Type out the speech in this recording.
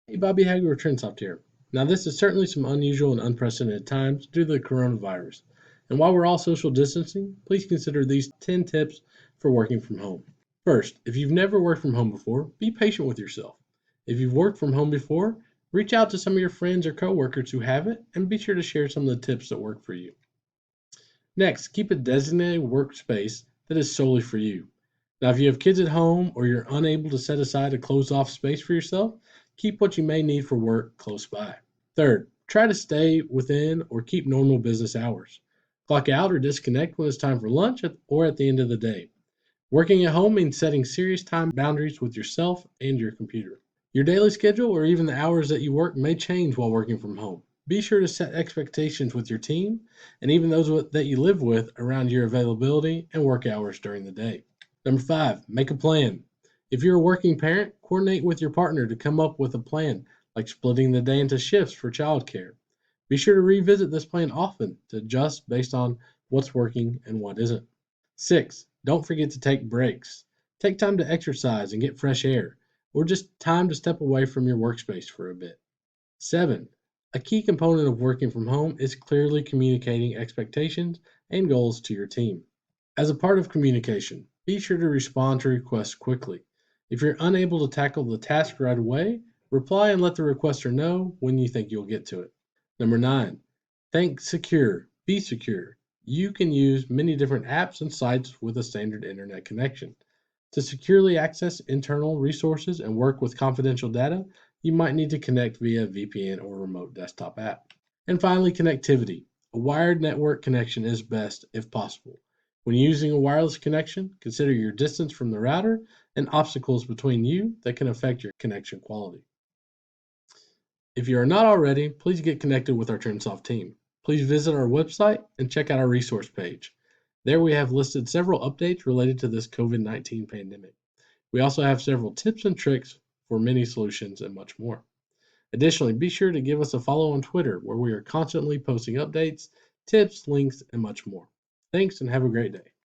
Hey, Bobby Haggard with TrinSoft here. Now, this is certainly some unusual and unprecedented times due to the coronavirus. And while we're all social distancing, please consider these 10 tips for working from home. First, if you've never worked from home before, be patient with yourself. If you've worked from home before, reach out to some of your friends or coworkers who have it and be sure to share some of the tips that work for you. Next, keep a designated workspace that is solely for you. Now, if you have kids at home or you're unable to set aside a closed off space for yourself, keep what you may need for work close by. Third, try to stay within or keep normal business hours. Clock out or disconnect when it's time for lunch or at the end of the day. Working at home means setting serious time boundaries with yourself and your computer. Your daily schedule or even the hours that you work may change while working from home. Be sure to set expectations with your team and even those that you live with around your availability and work hours during the day. Number five, make a plan. If you're a working parent, coordinate with your partner to come up with a plan, like splitting the day into shifts for childcare. Be sure to revisit this plan often to adjust based on what's working and what isn't. Six, don't forget to take breaks. Take time to exercise and get fresh air, or just time to step away from your workspace for a bit. Seven, a key component of working from home is clearly communicating expectations and goals to your team. As a part of communication, be sure to respond to requests quickly. If you're unable to tackle the task right away, reply and let the requester know when you think you'll get to it. Number nine, think secure. Be secure. You can use many different apps and sites with a standard internet connection. To securely access internal resources and work with confidential data, you might need to connect via VPN or remote desktop app. And finally, connectivity. A wired network connection is best if possible. When using a wireless connection, consider your distance from the router and obstacles between you that can affect your connection quality. If you are not already, please get connected with our TrinSoft team. Please visit our website and check out our resource page. There we have listed several updates related to this COVID-19 pandemic. We also have several tips and tricks for many solutions and much more. Additionally, be sure to give us a follow on Twitter where we are constantly posting updates, tips, links, and much more. Thanks and have a great day.